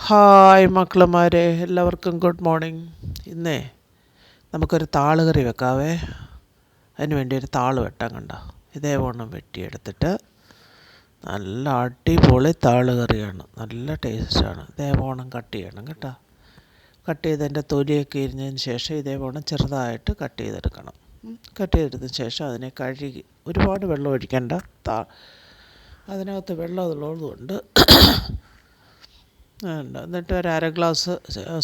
Hi മക്കളുമാരെ, എല്ലാവർക്കും good morning. ഇന്നേ നമുക്കൊരു താള് കറി വെക്കാവേ. അതിന് വേണ്ടി ഒരു താള് വെട്ടാൻ കണ്ട ഇതേവണ്ണം വെട്ടിയെടുത്തിട്ട് നല്ല അടിപൊളി താള് കറിയാണ്. നല്ല ടേസ്റ്റാണ്. ഇതേവണ്ണം കട്ട് ചെയ്യണം കേട്ടോ. കട്ട് ചെയ്തതിൻ്റെ തൊലിയൊക്കെ ഇരിഞ്ഞതിന് ശേഷം ഇതേവണ്ണം ചെറുതായിട്ട് കട്ട് ചെയ്തെടുക്കണം. കട്ട് ചെയ്തെടുത്തതിന് ശേഷം അതിനെ കഴുകി, ഒരുപാട് വെള്ളം ഒഴിക്കേണ്ട. അതിനകത്ത് വെള്ളം ഉള്ളതുകൊണ്ട് എന്നിട്ട് ഒരു അര ഗ്ലാസ്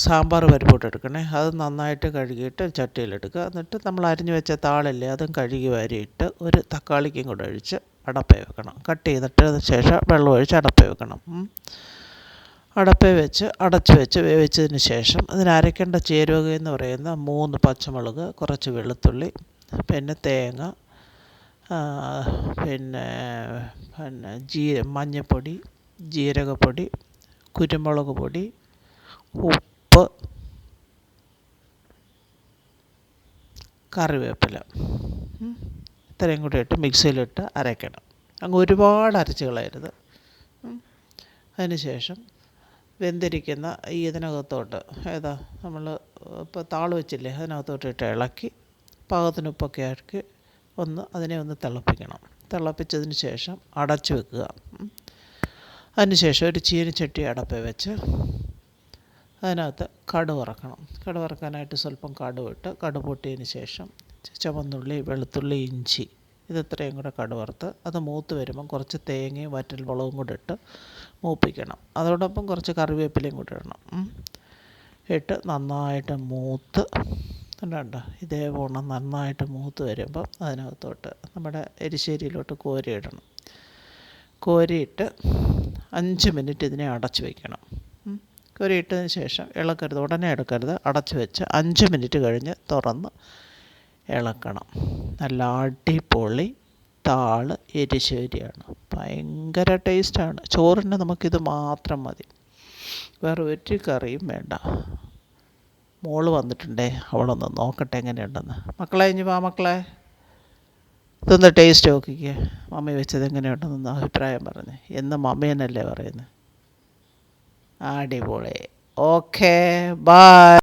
സാമ്പാർ പരിപ്പോട്ട് എടുക്കണേ. അത് നന്നായിട്ട് കഴുകിയിട്ട് ചട്ടിയിലെടുക്കുക. എന്നിട്ട് നമ്മൾ അരിഞ്ഞു വെച്ച താളില്ലേ, അതും കഴുകി വാരിയിട്ട് ഒരു തക്കാളിക്കും കൂടെ ഒഴിച്ച് അടപ്പേ വെക്കണം. കട്ട് ചെയ്തിട്ട് ശേഷം വെള്ളം ഒഴിച്ച് അടപ്പേ വെക്കണം. അടപ്പേ വെച്ച് അടച്ച് വെച്ച് വേവിച്ചതിന് ശേഷം അതിന് അരയ്ക്കേണ്ട ചേരുവക എന്ന് പറയുന്ന 3 പച്ചമുളക്, കുറച്ച് വെളുത്തുള്ളി, പിന്നെ തേങ്ങ, പിന്നെ മഞ്ഞൾപ്പൊടി, ജീരകപ്പൊടി, കുരുമുളക് പൊടി, ഉപ്പ്, കറിവേപ്പില, ഇത്രയും കൂടി ഇട്ട് മിക്സിയിലിട്ട് അരയ്ക്കണം. അങ്ങ് ഒരുപാട് അരച്ച് കളയരുത്. അതിന് ശേഷം വെന്തിരിക്കുന്ന ഇതിനകത്തോട്ട് നമ്മൾ ഇപ്പോൾ താള് വെച്ചില്ലേ, അതിനകത്തോട്ട് ഇട്ട് ഇളക്കി പാകത്തിന് ഉപ്പൊക്കെ ആക്കി അതിനെ ഒന്ന് തിളപ്പിക്കണം. തിളപ്പിച്ചതിന് ശേഷം അടച്ചു വെക്കുക. അതിനുശേഷം ഒരു ചീനച്ചട്ടി അടപ്പേ വെച്ച് അതിനകത്ത് കടുക് വറക്കണം. കടുക് വറക്കാനായിട്ട് സ്വല്പം കടുക് ഇട്ട് കടുക് പൊട്ടിയതിന് ശേഷം ചുവന്നുള്ളി, വെളുത്തുള്ളി, ഇഞ്ചി ഇത്രയും കൂടെ കടുക് വറുത്ത് അത് മൂത്ത് വരുമ്പം കുറച്ച് തേങ്ങയും വറ്റൽമുളകും കൂടെ ഇട്ട് മൂപ്പിക്കണം. അതോടൊപ്പം കുറച്ച് കറിവേപ്പിലയും കൂടെ ഇടണം. ഇട്ട് നന്നായിട്ട് മൂത്ത് കണ്ടോ, ഇതേപോലെ നന്നായിട്ട് മൂത്ത് വരുമ്പം അതിനകത്തോട്ട് നമ്മുടെ എരിശ്ശേരിയിലോട്ട് കോരിയിടണം. കോരിയിട്ട് 5 മിനിറ്റ് ഇതിനെ അടച്ചു വയ്ക്കണം. കോരിയിട്ടതിന് ശേഷം ഇളക്കരുത്, ഉടനെ എടുക്കരുത്. അടച്ചു വെച്ച് 5 മിനിറ്റ് കഴിഞ്ഞ് തുറന്ന് ഇളക്കണം. നല്ല അടിപൊളി താള് എരിശ്ശേരിയാണ്. ഭയങ്കര ടേസ്റ്റാണ്. ചോറിന് നമുക്കിത് മാത്രം മതി, വേറെ ഒരു കറിയും വേണ്ട. മോള് വന്നിട്ടുണ്ടേ, അവളൊന്ന് നോക്കട്ടെ എങ്ങനെയുണ്ടെന്ന്. മക്കളെ ഇനി വാ മക്കളെ, ഇതൊന്ന് ടേസ്റ്റ് നോക്കിക്കേ. മമ്മി വെച്ചത് എങ്ങനെയുണ്ടെന്ന് അഭിപ്രായം പറഞ്ഞ്. എന്ന് മമ്മീനല്ലേ പറയുന്നത്. അടിപൊളി. Okay, by.